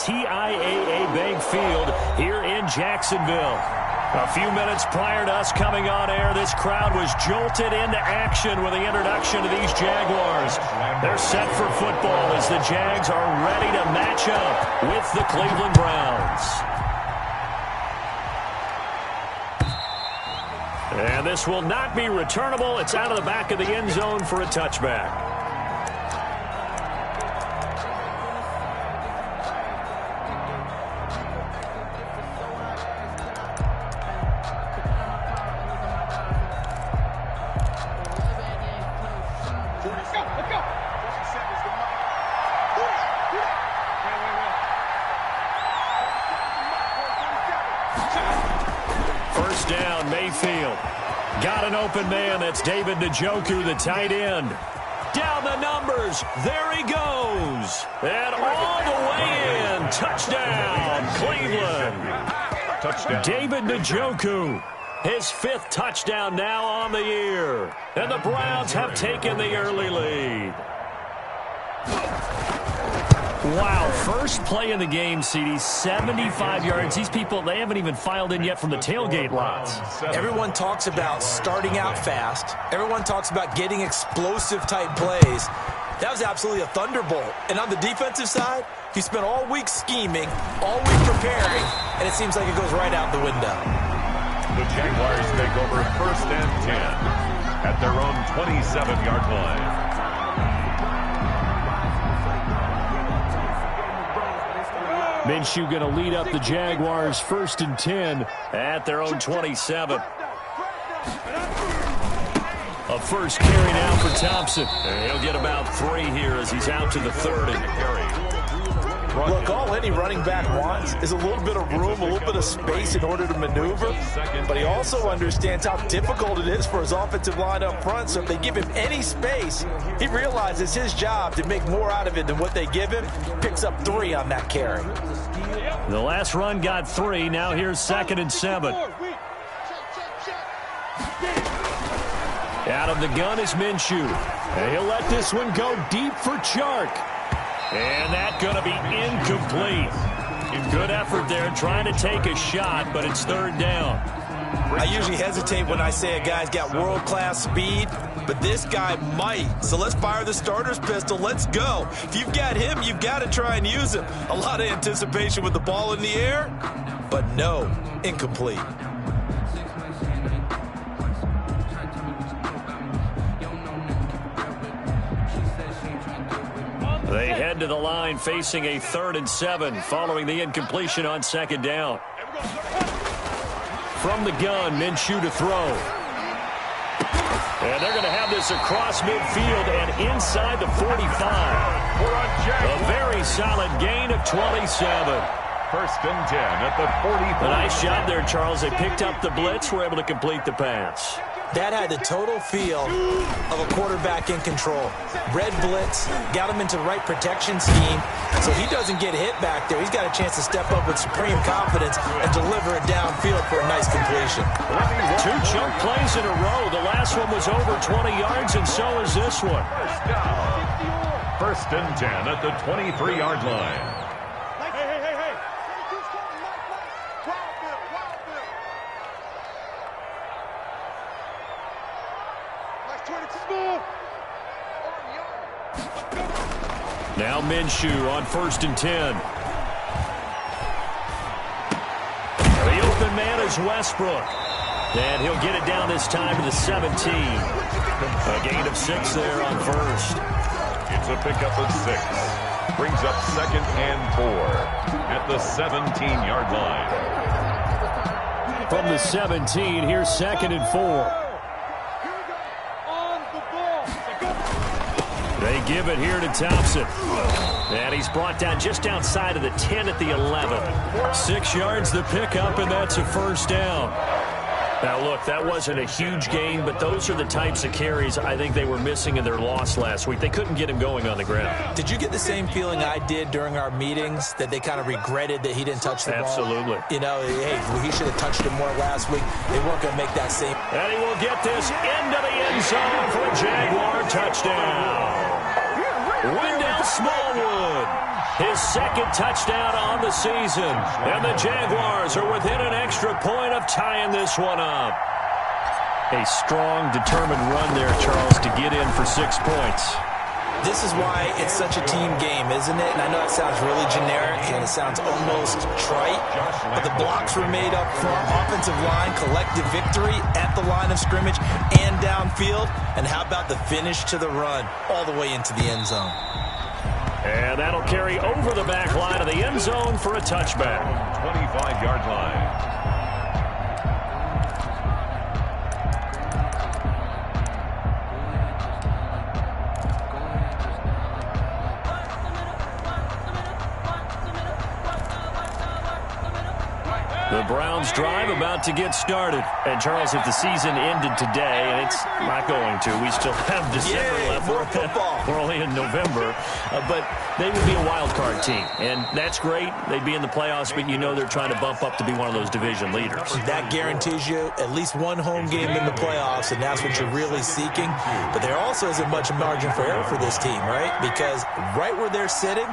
TIAA Bank Field here in Jacksonville. A few minutes prior to us coming on air, this crowd was jolted into action with the introduction of these Jaguars. They're set for football as the Jags are ready to match up with the Cleveland Browns. And this will not be returnable. It's out of the back of the end zone for a touchback. First down, Mayfield. Got an open man. That's David Njoku, the tight end. Down the numbers. There he goes. And all the way in. Touchdown, Cleveland. Touchdown. David Njoku. His fifth touchdown now on the year. And the Browns have taken the early lead. Wow, first play in the game, CD, 75 yards. These people, they haven't even filed in yet from the tailgate lots. Everyone talks about starting out fast. Everyone talks about getting explosive-type plays. That was absolutely a thunderbolt. And on the defensive side, he spent all week scheming, all week preparing, and it seems like it goes right out the window. The Jaguars take over first and 10 at their own 27-yard line. Minshew going to lead up the Jaguars first and 10 at their own 27. A first carry now for Thompson. And he'll get about 3 here as he's out to the 3rd and carry. Look, all any running back wants is a little bit of room, a little bit of space in order to maneuver. But he also understands how difficult it is for his offensive line up front. So if they give him any space, he realizes his job to make more out of it than what they give him. Picks up 3 on that carry. The last run got 3. Now here's 2nd and 7. Out of the gun is Minshew. And he'll let this one go deep for Chark. And that's going to be incomplete. Good effort there trying to take a shot, but it's 3rd down. I usually hesitate when I say a guy's got world-class speed, but this guy might. So let's fire the starter's pistol. Let's go. If you've got him, you've got to try and use him. A lot of anticipation with the ball in the air, but no, incomplete. They head to the line facing a 3rd and 7 following the incompletion on 2nd down. From the gun, Minshew to throw. And they're going to have this across midfield and inside the 45. A very solid gain of 27. First and 10 at the 45. A nice job there, Charles. They picked up the blitz, were able to complete the pass. That had the total feel of a quarterback in control. Red blitz, got him into the right protection scheme, so he doesn't get hit back there. He's got a chance to step up with supreme confidence and deliver it downfield for a nice completion. 2 chunk plays in a row. The last one was over 20 yards, and so is this one. First and 10 at the 23-yard line. Now Minshew on 1st and 10. The open man is Westbrook. And he'll get it down this time to the 17. A gain of 6 there on 1st. It's a pickup of 6. Brings up 2nd and 4 at the 17-yard line. From the 17, here's 2nd and 4. They give it here to Thompson. And he's brought down just outside of the 10 at the 11. 6 yards the pickup, and that's a 1st down. Now, look, that wasn't a huge gain, but those are the types of carries I think they were missing in their loss last week. They couldn't get him going on the ground. Did you get the same feeling I did during our meetings, that they kind of regretted that he didn't touch the ball? Absolutely. You know, hey, he should have touched it more last week. They weren't going to make that same. And he will get this into the end zone for a Jaguar touchdown. Wendell Smallwood. His second touchdown on the season. And the Jaguars are within an extra point of tying this one up. A strong, determined run there, Charles, to get in for 6 points. This is why it's such a team game, isn't it? And I know it sounds really generic and it sounds almost trite, but the blocks were made up front, offensive line, collective victory at the line of scrimmage and downfield. And how about the finish to the run all the way into the end zone? And that'll carry over the back line of the end zone for a touchback. 25-yard line. The Browns drive about to get started. And, Charles, if the season ended today, and it's not going to, we still have December left. More football. We're only in November. But they would be a wild card team. And that's great. They'd be in the playoffs, but you know they're trying to bump up to be one of those division leaders. That guarantees you at least one home game in the playoffs, and that's what you're really seeking. But there also isn't much margin for error for this team, right? Because right where they're sitting,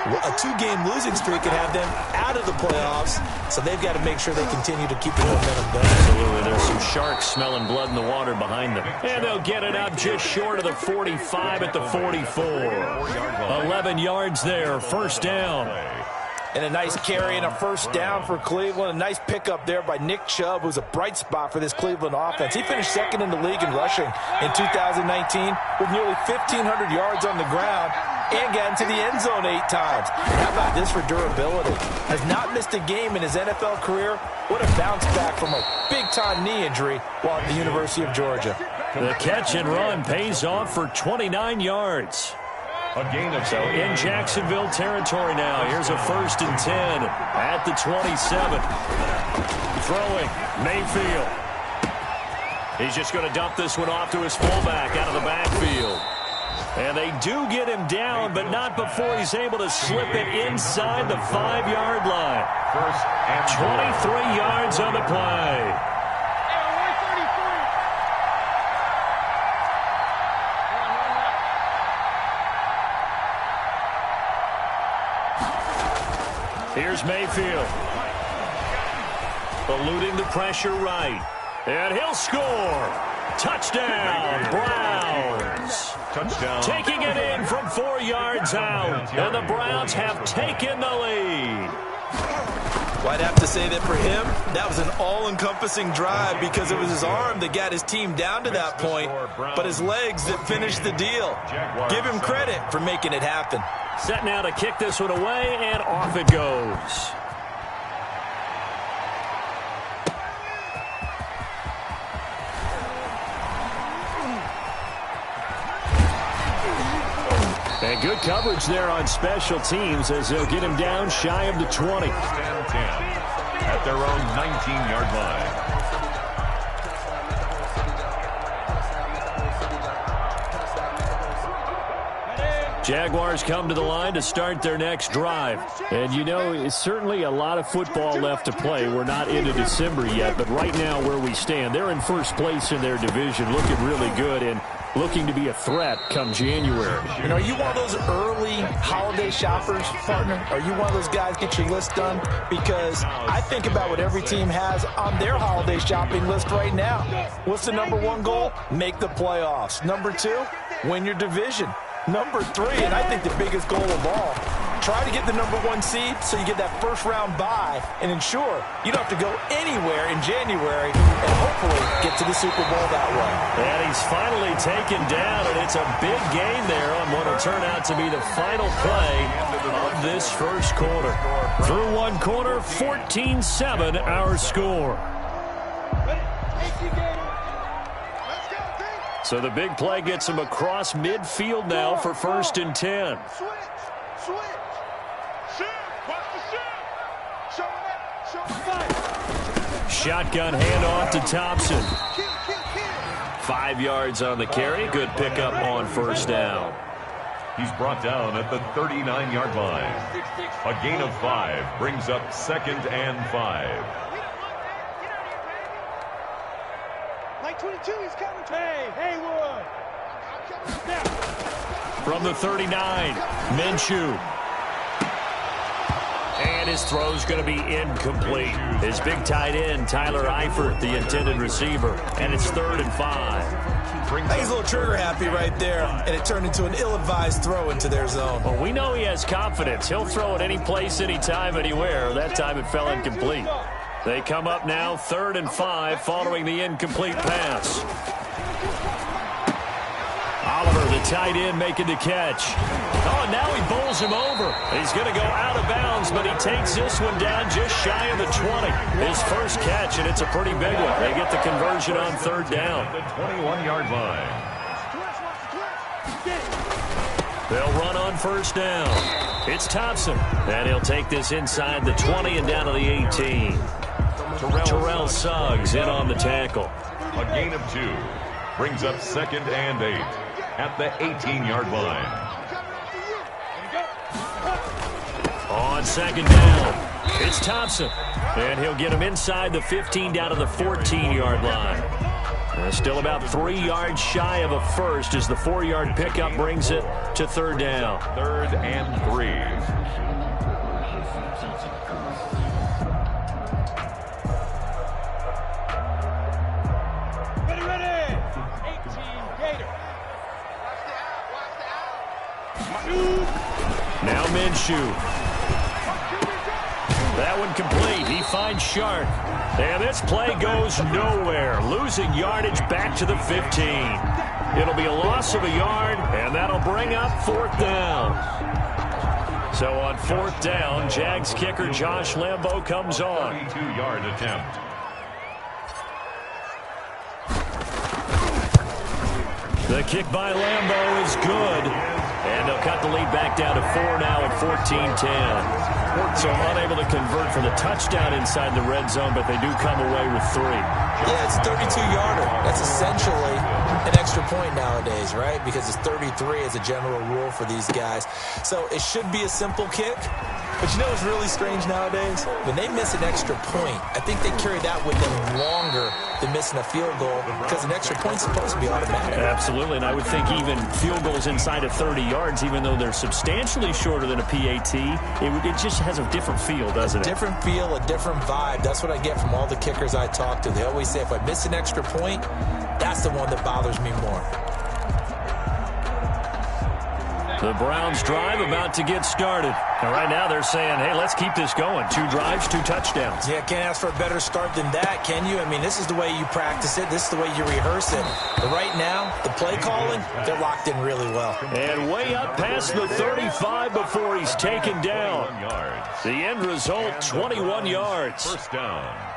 a 2-game losing streak could have them out of the playoffs, so they've got to make sure they continue to keep the momentum going. Absolutely. There's some sharks smelling blood in the water behind them. And they'll get it up just short of the 45 at the 44. 11 yards there, first down. And a nice carry and a first down for Cleveland. A nice pickup there by Nick Chubb, who's a bright spot for this Cleveland offense. He finished second in the league in rushing in 2019 with nearly 1,500 yards on the ground and got into the end zone 8 times. How about this for durability? Has not missed a game in his NFL career. What a bounce back from a big-time knee injury while at the University of Georgia. The catch and run pays off for 29 yards. A gain of So in Jacksonville territory now. Here's a 1st and 10 at the 27. Throwing, Mayfield. He's just going to dump this one off to his fullback out of the backfield. And they do get him down, but not before he's able to slip it inside the 5-yard line. 23 yards on the play. Here's Mayfield. Eluding the pressure right. And he'll score. Touchdown, Browns. touchdown. Taking it in from 4 yards out. And the Browns have taken the lead. Well, I'd have to say that for him, that was an all-encompassing drive because it was his arm that got his team down to that point, but his legs that finished the deal. Give him credit for making it happen. Set now to kick this one away, and off it goes. And good coverage there on special teams as they'll get him down shy of the 20. Stand 10 at their own 19-yard line. Jaguars come to the line to start their next drive. And, you know, it's certainly a lot of football left to play. We're not into December yet, but right now where we stand, they're in first place in their division, looking really good and looking to be a threat come January. And are you one of those early holiday shoppers, partner? Are you one of those guys get your list done? Because I think about what every team has on their holiday shopping list right now. What's the number one goal? Make the playoffs. Number 2, win your division. Number 3, and I think the biggest goal of all, try to get the number 1 seed so you get that first round bye and ensure you don't have to go anywhere in January and hopefully get to the Super Bowl that way. And he's finally taken down, and it's a big gain there on what will turn out to be the final play of this first quarter. Through one quarter, 14-7 our score. So the big play gets him across midfield now for 1st and 10. Shotgun handoff to Thompson. 5 yards on the carry. Good pickup on first down. He's brought down at the 39-yard line. A gain of 5 brings up 2nd and 5. Like 22, he's coming. Hey, Haywood. From the 39, Minshew. And his throw's going to be incomplete. His big tight end, Tyler Eifert, the intended receiver. And it's 3rd and 5. I think he's a little trigger happy right there, and it turned into an ill-advised throw into their zone. Well, we know he has confidence. He'll throw it any place, anytime, anywhere. That time it fell incomplete. They come up now 3rd and 5 following the incomplete pass. Oliver, the tight end, making the catch. Oh, and now he bowls him over. He's going to go out of bounds, but he takes this one down just shy of the 20. His first catch, and it's a pretty big one. They get the conversion on 3rd down. The 21-yard line. They'll run on 1st down. It's Thompson, and he'll take this inside the 20 and down to the 18. Terrell Suggs in on the tackle. A gain of 2. Brings up 2nd and 8 at the 18-yard line. On 2nd down, it's Thompson. And he'll get him inside the 15 down to the 14-yard line. Still about 3 yards shy of a first as the 4-yard pickup brings it to 3rd down. 3rd and 3. Now Minshew. That one complete. He finds Sharp. And this play goes nowhere. Losing yardage back to the 15. It'll be a loss of a yard, and that'll bring up 4th down. So on 4th down, Jags kicker Josh Lambo comes on. 32-yard attempt. The kick by Lambo is good. And they'll cut the lead back down to 4 now at 14-10. So unable to convert for the touchdown inside the red zone, but they do come away with 3. Yeah, it's a 32-yarder. That's essentially an extra point nowadays, right? Because it's 33 as a general rule for these guys. So it should be a simple kick. But you know what's really strange nowadays? When they miss an extra point, I think they carry that with them longer than missing a field goal because an extra point's supposed to be automatic. Absolutely, and I would think even field goals inside of 30 yards, even though they're substantially shorter than a PAT, it just has a different feel, doesn't it? A different feel, a different vibe. That's what I get from all the kickers I talk to. They always say if I miss an extra point, that's the one that bothers me more. The Browns drive about to get started. And right now they're saying, hey, let's keep this going. 2 drives, 2 touchdowns. Yeah, can't ask for a better start than that, can you? I mean, this is the way you practice it. This is the way you rehearse it. But right now, the play calling, they're locked in really well. And way up past the 35 before he's taken down. The end result, 21 yards. 1st down.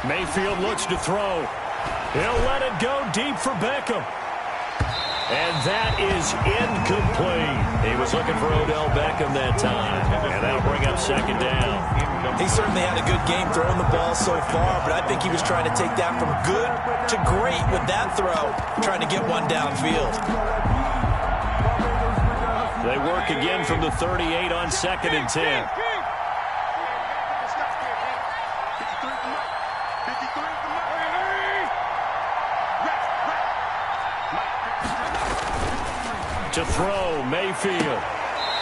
Mayfield looks to throw. He'll let it go deep for Beckham. And that is incomplete. He was looking for Odell Beckham that time. And that'll bring up 2nd down. He certainly had a good game throwing the ball so far, but I think he was trying to take that from good to great with that throw, trying to get one downfield. They work again from the 38 on 2nd and 10. To throw, Mayfield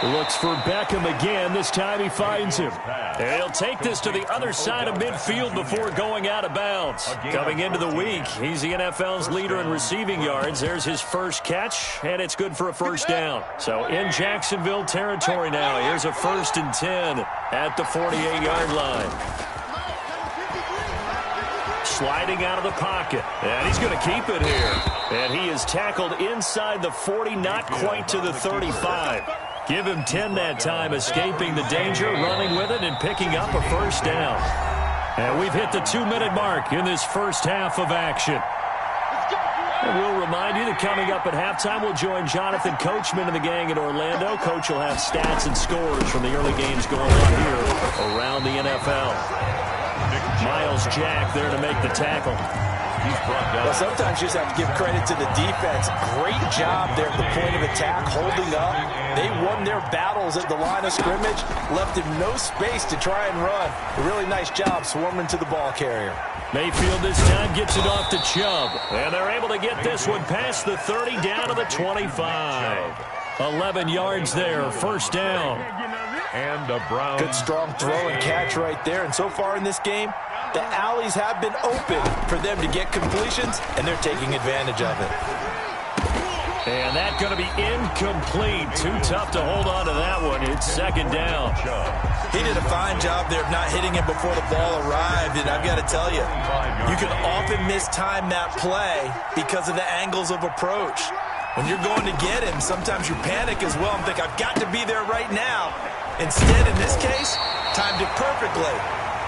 looks for Beckham again. This time he finds him. And he'll take this to the other side of midfield before going out of bounds. Coming into the week, he's the NFL's leader in receiving yards. There's his first catch, and it's good for a 1st down. So in Jacksonville territory now, here's a 1st and 10 at the 48-yard line. Sliding out of the pocket, and he's going to keep it here. And he is tackled inside the 40, not quite to the 35. Give him 10 that time, escaping the danger, running with it, and picking up a 1st down. And we've hit the 2-minute mark in this first half of action. And we'll remind you that coming up at halftime, we'll join Jonathan Coachman and the gang in Orlando. Coach will have stats and scores from the early games going on here around the NFL. Miles Jack there to make the tackle. He's brought down. Well, sometimes you just have to give credit to the defense. Great job there at the point of attack, holding up. They won their battles at the line of scrimmage, left him no space to try and run. A really nice job swarming to the ball carrier. Mayfield this time gets it off to Chubb. And they're able to get this one past the 30 down to the 25. 11 yards there, first down. And a Brown. Good strong throw and catch right there. And so far in this game, the alleys have been open for them to get completions, and they're taking advantage of it. And that's going to be incomplete. Too tough to hold on to that one. It's second down. He did a fine job there of not hitting it before the ball arrived, and I've got to tell you, you can often mistime that play because of the angles of approach. When you're going to get him, sometimes you panic as well and think, I've got to be there right now. Instead, in this case, timed it perfectly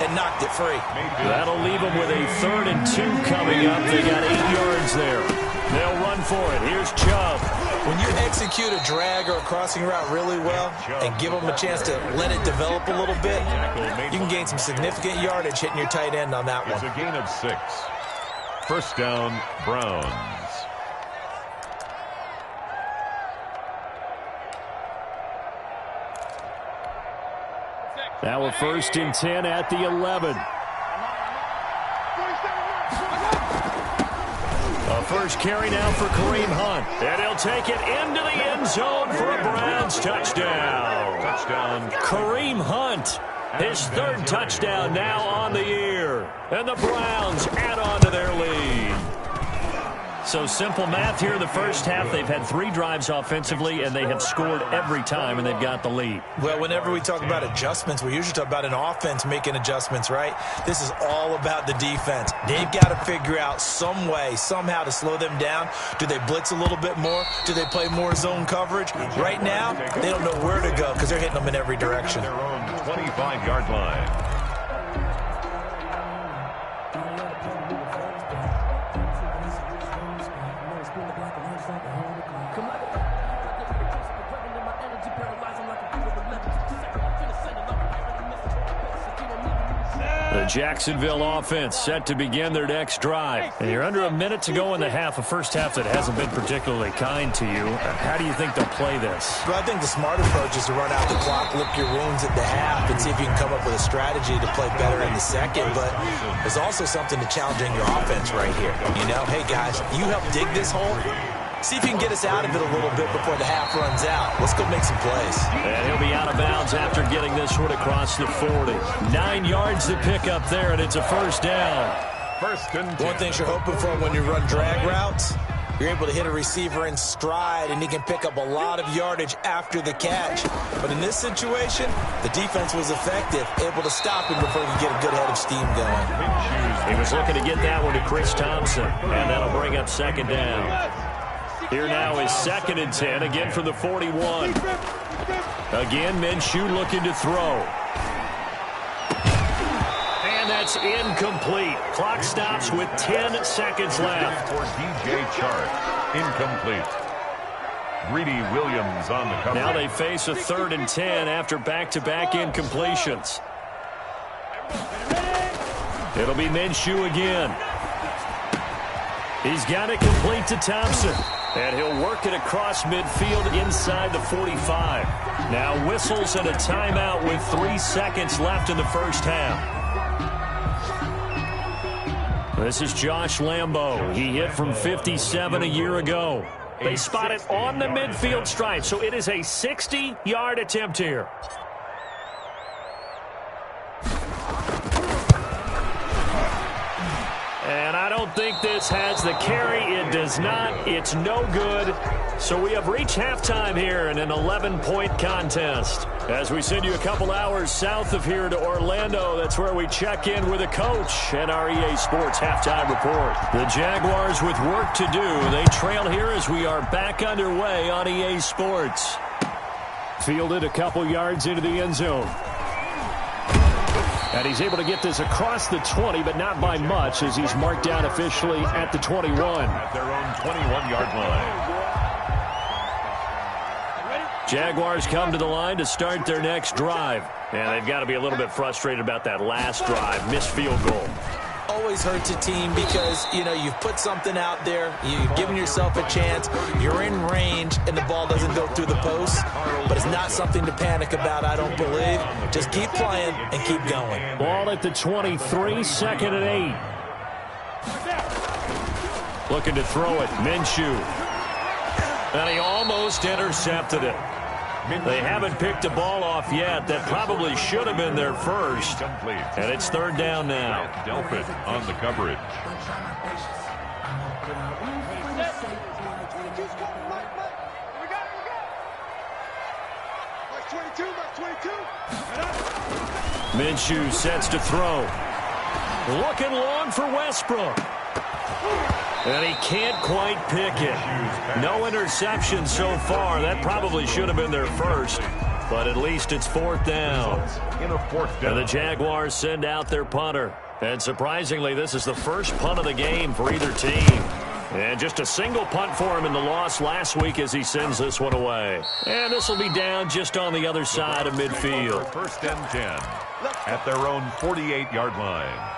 and knocked it free. That'll leave them with a 3rd and 2 coming up. They got 8 yards there. They'll run for it. Here's Chubb. When you execute a drag or a crossing route really well and give them a chance to let it develop a little bit, you can gain some significant yardage hitting your tight end on that one. It's a gain of 6. First down, Browns. Now a 1st and 10 at the 11. A first carry now for Kareem Hunt. And he'll take it into the end zone for a Browns touchdown. Kareem Hunt, his 3rd touchdown now on the year. And the Browns add on to their lead. So simple math here in the first half. They've had 3 drives offensively, and they have scored every time, and they've got the lead. Well, whenever we talk about adjustments, we usually talk about an offense making adjustments, right? This is all about the defense. They've got to figure out some way, somehow to slow them down. Do they blitz a little bit more? Do they play more zone coverage? Right now, they don't know where to go because they're hitting them in every direction. Their own 25-yard line. The Jacksonville offense set to begin their next drive. And you're under a minute to go in the half, a first half that hasn't been particularly kind to you. How do you think they'll play this? Well, I think the smart approach is to run out the clock, lick your wounds at the half, and see if you can come up with a strategy to play better in the second. But there's also something to challenging your offense right here. You know, hey, guys, you help dig this hole. See if you can get us out of it a little bit before the half runs out. Let's go make some plays. And he'll be out of bounds after getting this one across the 40. 9 yards to pick up there, and it's a first down. First and 10. One thing you're hoping for when you run drag routes, you're able to hit a receiver in stride, and he can pick up a lot of yardage after the catch. But in this situation, the defense was effective, able to stop him before he could get a good head of steam going. He was looking to get that one to Chris Thompson, and that'll bring up second down. Here now is 2nd and 10, again from the 41. Again, Minshew looking to throw. And that's incomplete. Clock stops with 10 seconds left. For DJ Chark, incomplete. Greedy Williams on the cover. Now they face a 3rd and 10 after back-to-back incompletions. It'll be Minshew again. He's got it complete to Thompson. And he'll work it across midfield inside the 45. Now whistles and a timeout with 3 seconds left in the first half. This is Josh Lambo. He hit from 57 a year ago. They spot it on the midfield stripe, so it is a 60-yard attempt here. And I don't think this has the carry. It does not. It's no good. So we have reached halftime here in an 11-point contest. As we send you a couple hours south of here to Orlando, that's where we check in with a coach and our EA Sports halftime report. The Jaguars with work to do. They trail here as we are back underway on EA Sports. Fielded a couple yards into the end zone. And he's able to get this across the 20, but not by much, as he's marked down officially at the 21. At their own 21-yard line. Jaguars come to the line to start their next drive. And they've got to be a little bit frustrated about that last drive. Missed field goal. always hurts a team because, you know, you've put something out there, you've given yourself a chance, you're in range, and the ball doesn't go through the post. But it's not something to panic about, I don't believe. Just keep playing and keep going. Ball at the 23, 2nd and 8. Looking to throw it, Minshew. And he almost intercepted it. They haven't picked a ball off yet. That probably should have been their first. And it's 3rd down now. Delphin on the coverage. Minshew sets to throw. Looking long for Westbrook. And he can't quite pick it. No interception so far. That probably should have been their first. But at least it's 4th down. And the Jaguars send out their punter. And surprisingly, this is the first punt of the game for either team. And just a single punt for him in the loss last week as he sends this one away. And this will be down just on the other side of midfield. 1st and 10 at their own 48-yard line.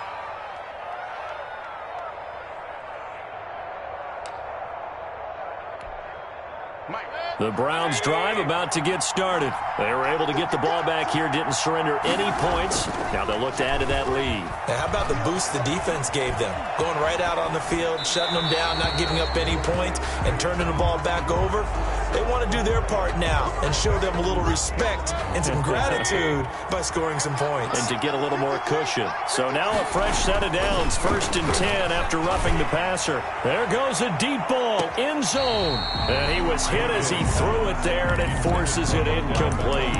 The Browns drive about to get started. They were able to get the ball back here, didn't surrender any points. Now they'll look to add to that lead. Now, how about the boost the defense gave them? Going right out on the field, shutting them down, not giving up any points, and turning the ball back over. They want to do their part now and show them a little respect and some gratitude by scoring some points. And to get a little more cushion. So now a fresh set of downs, 1st and 10 after roughing the passer. There goes a deep ball, end zone. And he was hit as he threw it there, and it forces it incomplete.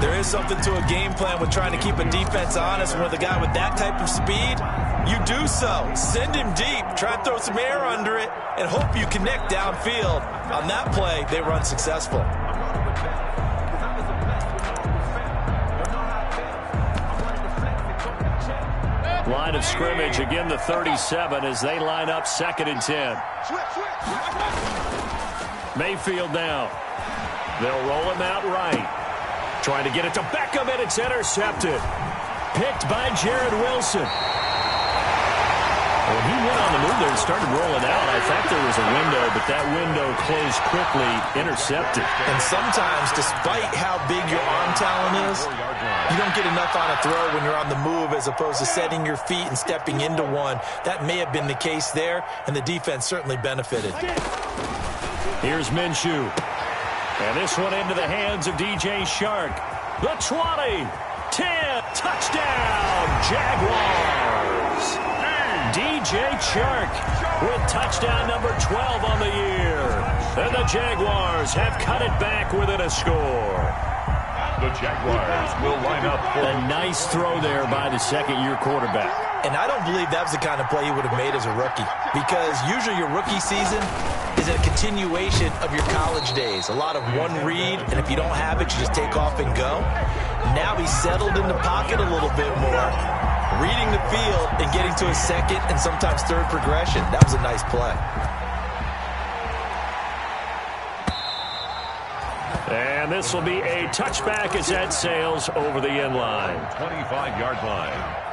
There is something to a game plan with trying to keep a defense honest. And with a guy with that type of speed, you do so. Send him deep, try and throw some air under it, and hope you connect downfield. On that play, they were unsuccessful. Line of scrimmage, again the 37 as they line up 2nd and 10. Mayfield now. They'll roll him out right. Trying to get it to Beckham, and it's intercepted. Picked by Jared Wilson. When he went on the move there and started rolling out, I thought there was a window, but that window closed quickly, intercepted. And sometimes, despite how big your arm talent is, you don't get enough on a throw when you're on the move as opposed to setting your feet and stepping into one. That may have been the case there, and the defense certainly benefited. Here's Minshew. And this one into the hands of DJ Shark. The 20, 10, touchdown, Jaguars. DJ Shark with touchdown number 12 on the year. And the Jaguars have cut it back within a score. The Jaguars will line up for a nice throw there by the 2nd-year quarterback. And I don't believe that was the kind of play he would have made as a rookie, because usually your rookie season is a continuation of your college days. A lot of one read, and if you don't have it, you just take off and go. Now he's settled in the pocket a little bit more, reading the field and getting to a 2nd and sometimes 3rd progression. That was a nice play. And this will be a touchback as that sails over the end line. 25-yard line.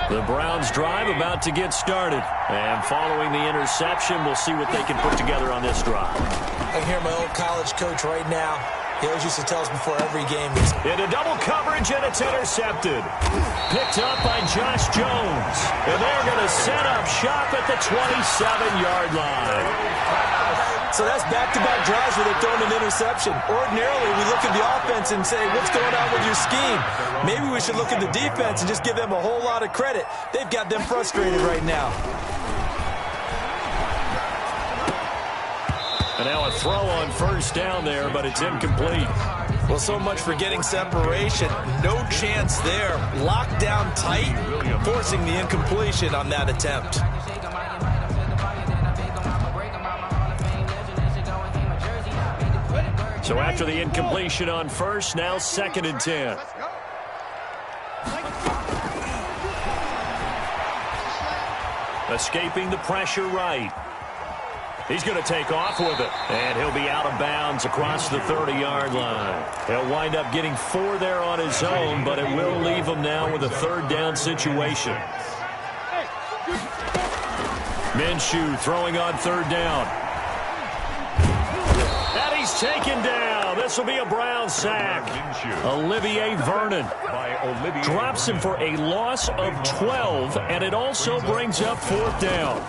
The Browns drive about to get started. And following the interception, we'll see what they can put together on this drive. I hear my old college coach right now. He always used to tell us before every game. Into double coverage, and it's intercepted. Picked up by Josh Jones. And they're going to set up shop at the 27-yard line. So that's back-to-back drives where they're throwing an interception. Ordinarily, we look at the offense and say, what's going on with your scheme? Maybe we should look at the defense and just give them a whole lot of credit. They've got them frustrated right now. And now a throw on 1st down there, but it's incomplete. Well, so much for getting separation. No chance there. Locked down tight, forcing the incompletion on that attempt. So after the incompletion on first, now 2nd and 10. Escaping the pressure right. He's going to take off with it. And he'll be out of bounds across the 30-yard line. He'll wind up getting 4 there on his own, but it will leave him now with a 3rd down situation. Minshew throwing on 3rd down. And he's taken down. This will be a Brown sack. Olivier Vernon drops him for a loss of 12, and it also brings up 4th down.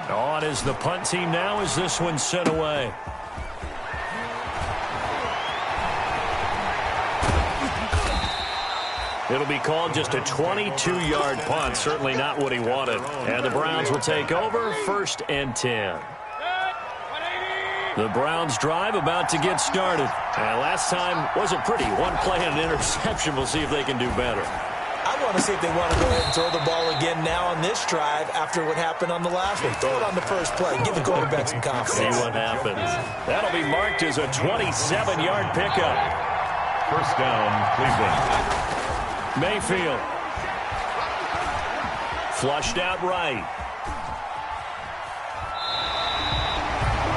On is the punt team now as this one's sent away. It'll be called just a 22-yard punt. Certainly not what he wanted. And the Browns will take over 1st and 10. The Browns drive about to get started. And last time wasn't pretty. 1 play and an interception. We'll see if they can do better. I want to see if they want to go ahead and throw the ball again now on this drive after what happened on the last one. Throw it on the first play. Give the quarterback some confidence. See what happens. That'll be marked as a 27-yard pickup. 1st down, Cleveland. Mayfield. Flushed out right.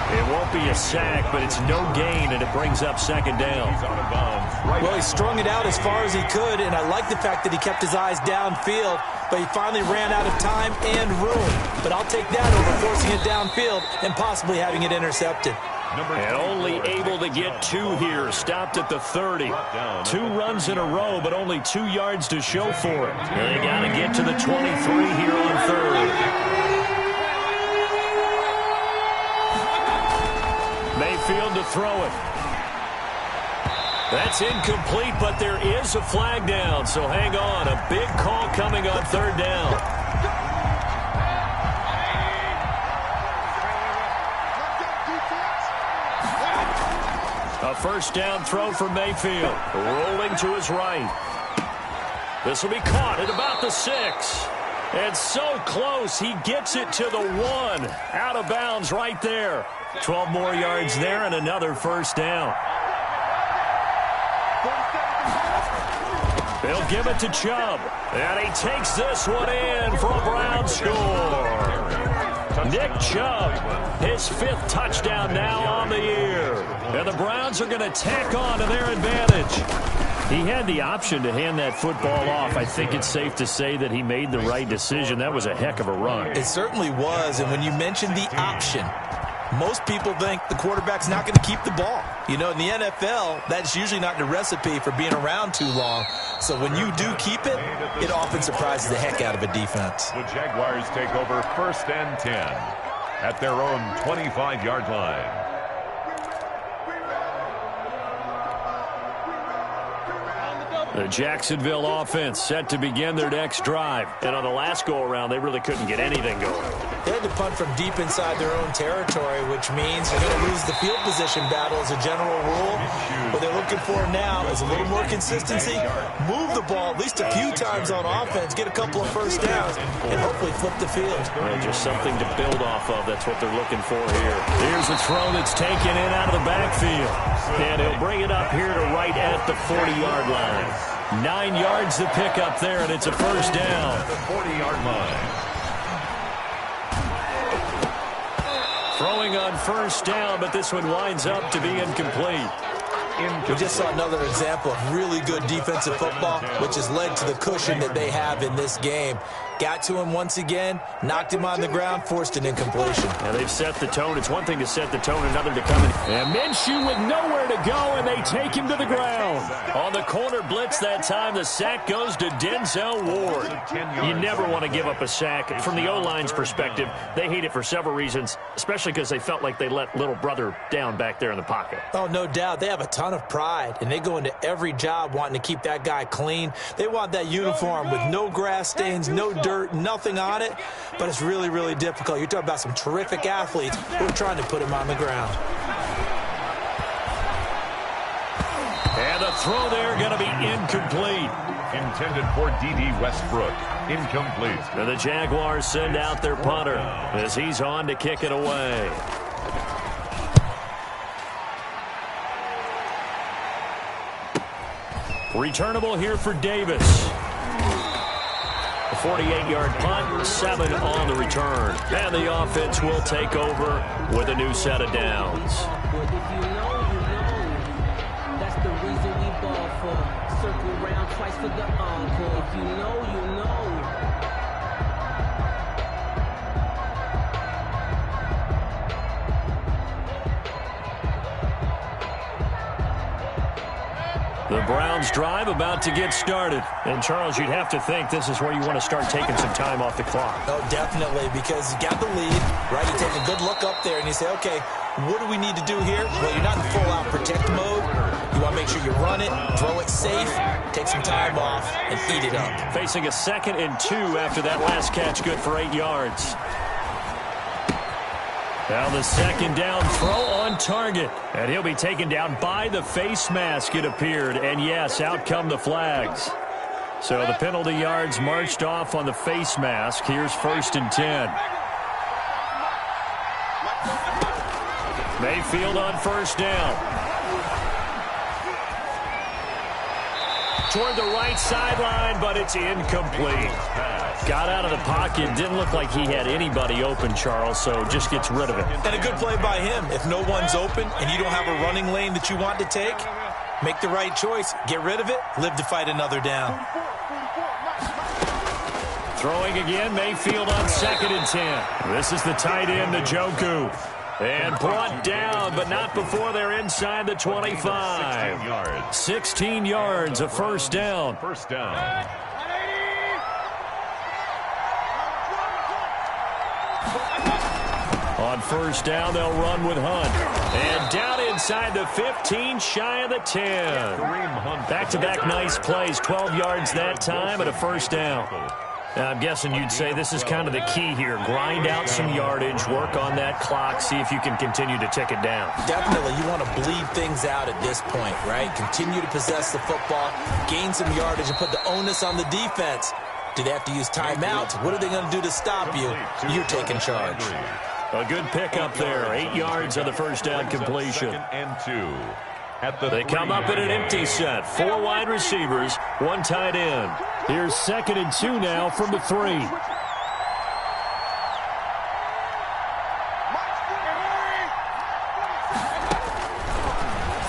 It won't be a sack, but it's no gain, and it brings up 2nd down. He's out of bounds. Well, he strung it out as far as he could, and I like the fact that he kept his eyes downfield, but he finally ran out of time and room. But I'll take that over forcing it downfield and possibly having it intercepted. And only able to get 2 here. Stopped at the 30. 2 runs in a row, but only 2 yards to show for it. And they got to get to the 23 here on 3rd. Mayfield to throw it. That's incomplete, but there is a flag down, so hang on. A big call coming on 3rd down. A 1st down throw for Mayfield. Rolling to his right. This will be caught at about the 6. And so close, he gets it to the 1. Out of bounds right there. 12 more yards there and another 1st down. They'll give it to Chubb. And he takes this one in for a Brown score. Nick Chubb, his 5th touchdown now on the year. And the Browns are going to tack on to their advantage. He had the option to hand that football off. I think it's safe to say that he made the right decision. That was a heck of a run. It certainly was. And when you mentioned the option, most people think the quarterback's not going to keep the ball. You know, in the NFL, that's usually not the recipe for being around too long. So when you do keep it, it often surprises the heck out of a defense. The Jaguars take over 1st and 10 at their own 25-yard line. The Jacksonville offense set to begin their next drive. And on the last go-around, they really couldn't get anything going. They had to punt from deep inside their own territory, which means they're going to lose the field position battle as a general rule. What they're looking for now is a little more consistency, move the ball at least a few times on offense, get a couple of 1st downs, and hopefully flip the field. Well, just something to build off of. That's what they're looking for here. Here's a throw that's taken in out of the backfield. And he'll bring it up here to right at the 40-yard line. 9 yards to pick up there, and it's a 1st down. At the 40-yard line. Throwing on 1st down, but this one winds up to be incomplete. We just saw another example of really good defensive football, which has led to the cushion that they have in this game. Got to him once again, knocked him on the ground, forced an incompletion. And they've set the tone. It's one thing to set the tone, another to come in. And Minshew with nowhere to go, and they take him to the ground. On the corner blitz that time, the sack goes to Denzel Ward. You never want to give up a sack. From the O-line's perspective, they hate it for several reasons, especially because they felt like they let little brother down back there in the pocket. Oh, no doubt. They have a ton of pride, and they go into every job wanting to keep that guy clean. They want that uniform with no grass stains, no dirt, nothing on it, but it's really, really difficult. You're talking about some terrific athletes who are trying to put him on the ground. And the throw there going to be incomplete. Intended for D.D. Westbrook. Incomplete. And the Jaguars send out their punter as he's on to kick it away. Returnable here for Davis. A 48-yard punt, 7 on the return. And the offense will take over with a new set of downs. But if you know, you know. That's the reason we ball for. Circle round twice for the encore. If you know, you know. The Browns drive about to get started. And, Charles, you'd have to think this is where you want to start taking some time off the clock. Oh, definitely, because you got the lead, right? You take a good look up there and you say, okay, what do we need to do here? Well, you're not in full-out protect mode. You want to make sure you run it, throw it safe, take some time off, and eat it up. Facing a 2nd and 2 after that last catch, good for 8 yards. Now the second down throw on target. And he'll be taken down by the face mask, it appeared. And, yes, out come the flags. So the penalty yards marched off on the face mask. Here's 1st and 10. Mayfield on 1st down. Toward the right sideline, but it's incomplete. Got out of the pocket. Didn't look like he had anybody open, Charles, so just gets rid of it. And a good play by him. If no one's open and you don't have a running lane that you want to take, make the right choice. Get rid of it. Live to fight another down. Throwing again, Mayfield on 2nd and 10. This is the tight end, Njoku. And brought down, but not before they're inside the 25. 16 yards, a 1st down. First down. On 1st down, they'll run with Hunt. And down inside the 15, shy of the 10. Back-to-back nice plays, 12 yards that time and a 1st down. Now, I'm guessing you'd say this is kind of the key here. Grind out some yardage, work on that clock, see if you can continue to tick it down. Definitely, you want to bleed things out at this point, right? Continue to possess the football, gain some yardage, and put the onus on the defense. Do they have to use timeouts? What are they going to do to stop you? You're taking charge. A good pickup there. 8 yards on the 1st down completion. 2nd and 2. They come up in an empty set. 4 wide receivers, 1 tight end. Here's 2nd and 2 now from the 3.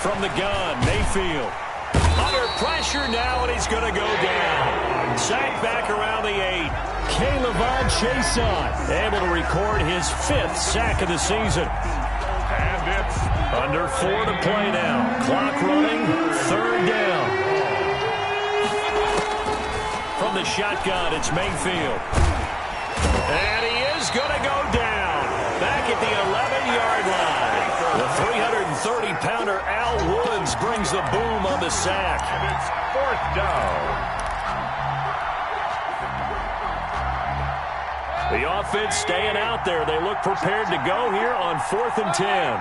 From the gun, Mayfield. Under pressure now, and he's going to go down. Sacked back around the 8. K'Lavon Chaisson able to record his 5th sack of the season. And it's under 4 to play now. Clock running, 3rd down. From the shotgun, it's Mayfield. And he is going to go down. Back at the 11-yard line. The 330-pounder Al Woods brings the boom on the sack. And it's 4th down. The offense staying out there. They look prepared to go here on 4th and 10.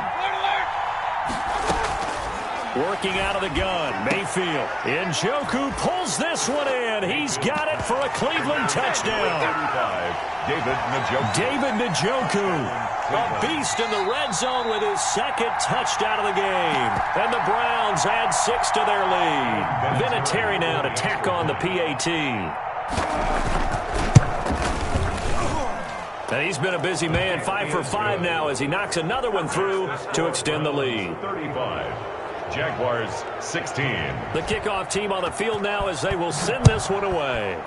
Working out of the gun, Mayfield. Njoku pulls this one in. He's got it for a Cleveland touchdown. David Njoku. A beast in the red zone with his 2nd touchdown of the game. And the Browns add 6 to their lead. Vinatieri now to tack on the PAT. And he's been a busy man, 5 for 5 now as he knocks another one through to extend the lead. 35. Jaguars 16. The kickoff team on the field now as they will send this one away.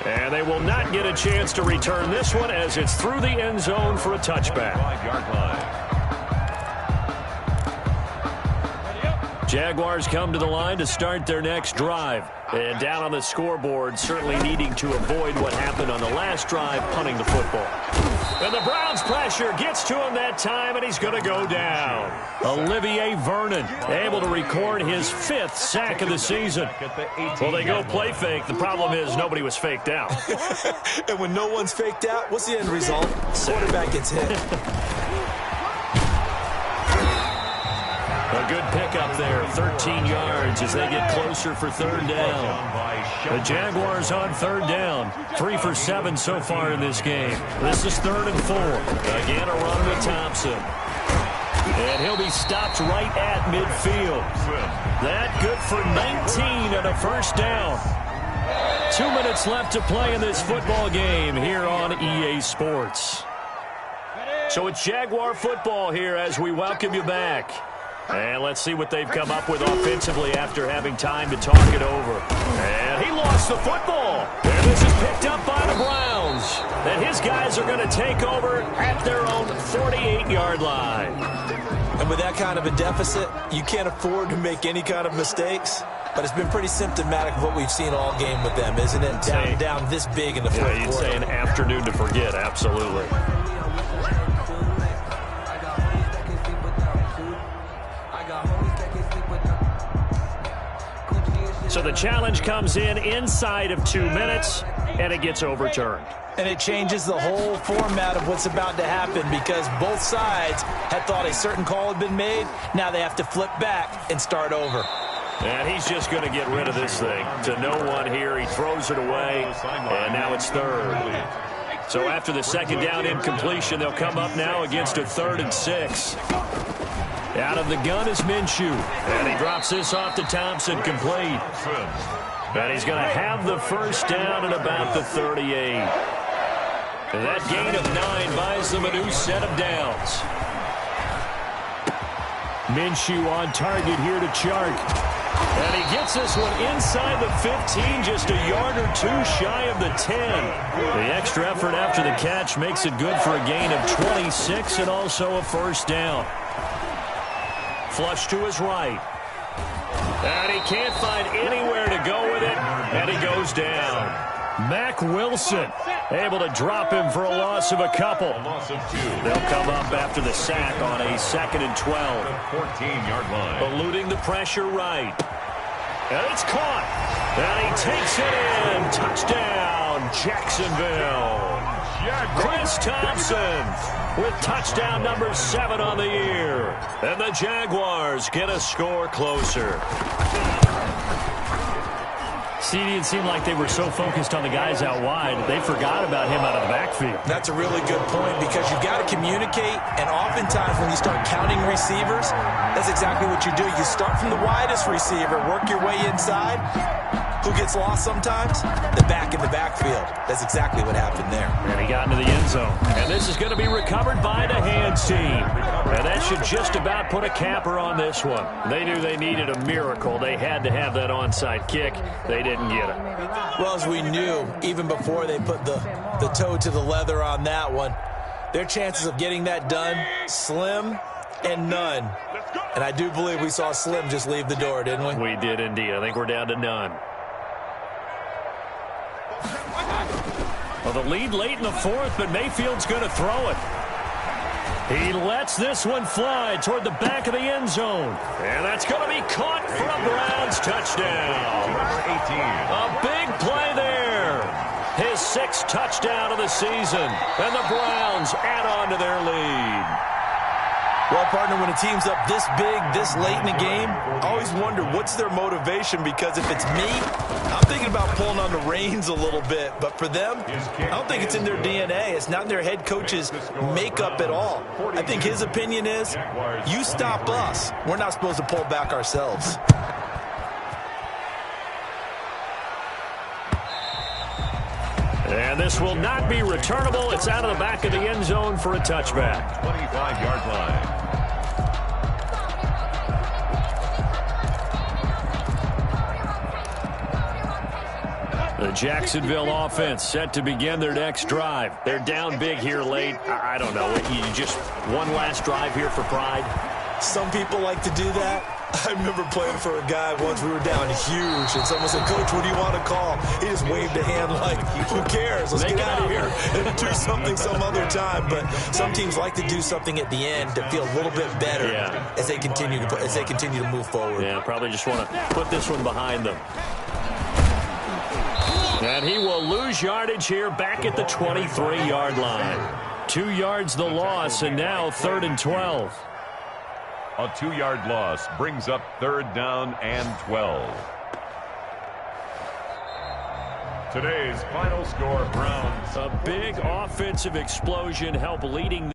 And they will not get a chance to return this one as it's through the end zone for a touchback. 5-yard line. Jaguars come to the line to start their next drive. And down on the scoreboard, certainly needing to avoid what happened on the last drive, punting the football. And the Browns pressure gets to him that time, and he's going to go down. Olivier Vernon able to record his 5th sack of the season. Well, they go play fake. The problem is nobody was faked out. And when no one's faked out, what's the end result? Quarterback gets hit. A good pickup there, 13 yards as they get closer for 3rd down. The Jaguars on 3rd down, 3 for 7 so far in this game. This is 3rd and 4. Again, a run with Thompson. And he'll be stopped right at midfield. That good for 19 and a first down. 2 minutes left to play in this football game here on EA Sports. So it's Jaguar football here as we welcome you back. And let's see what they've come up with offensively after having time to talk it over. And he lost the football. And this is picked up by the Browns. And his guys are going to take over at their own 48-yard line. And with that kind of a deficit, you can't afford to make any kind of mistakes. But it's been pretty symptomatic of what we've seen all game with them, isn't it? Down this big in the fourth quarter. You'd say an afternoon to forget, absolutely. So the challenge comes in inside of 2 minutes, and it gets overturned. And it changes the whole format of what's about to happen because both sides had thought a certain call had been made. Now they have to flip back and start over. And he's just going to get rid of this thing. To no one here, he throws it away, and now it's third. So after the second down incompletion, they'll come up now against a 3rd and 6. Out of the gun is Minshew. And he drops this off to Thompson, complete. And he's going to have the first down at about the 38. And that gain of 9 buys them a new set of downs. Minshew on target here to Chark. And he gets this one inside the 15, just a yard or two shy of the 10. The extra effort after the catch makes it good for a gain of 26 and also a first down. Flush to his right. And he can't find anywhere to go with it, and he goes down. Mack Wilson able to drop him for a loss of a couple. They'll come up after the sack on a 2nd and 12. 14-yard line. Eluding the pressure right. And it's caught. And he takes it in. Touchdown, Jacksonville. Chris Thompson with touchdown number 7 on the year. And the Jaguars get a score closer. CD, it seemed like they were so focused on the guys out wide, they forgot about him out of the backfield. That's a really good point because you've got to communicate, and oftentimes when you start counting receivers, that's exactly what you do. You start from the widest receiver, work your way inside. Who gets lost sometimes? The back in the backfield. That's exactly what happened there. And he got into the end zone. And this is going to be recovered by the hands team. And that should just about put a capper on this one. They knew they needed a miracle. They had to have that onside kick. They didn't get it. Well, as we knew, even before they put the toe to the leather on that one, their chances of getting that done, slim and none. And I do believe we saw Slim just leave the door, didn't we? We did indeed. I think we're down to none. Well, the lead late in the 4th, but Mayfield's going to throw it. He lets this one fly toward the back of the end zone. And that's going to be caught for a Browns touchdown. Number 18. A big play there. His 6th touchdown of the season. And the Browns add on to their lead. Well, partner, when a team's up this big, this late in the game, I always wonder what's their motivation, because if it's me, I'm thinking about pulling on the reins a little bit. But for them, I don't think it's in their DNA. It's not in their head coach's makeup at all. I think his opinion is, you stop us. We're not supposed to pull back ourselves. And this will not be returnable. It's out of the back of the end zone for a touchback. 25-yard line. The Jacksonville offense set to begin their next drive. They're down big here late. I don't know. You just one last drive here for pride. Some people like to do that. I remember playing for a guy once. We were down huge, and someone said, "Coach, what do you want to call?" He just waved a hand like, "Who cares? Let's get out of here and do something some other time." But some teams like to do something at the end to feel a little bit better as they continue to move forward. Yeah, probably just want to put this one behind them. And he will lose yardage here back at the 23-yard line. 2 yards the loss, and now 3rd and 12. A 2-yard loss brings up 3rd down and 12. Today's final score, Browns. A big offensive explosion helped leading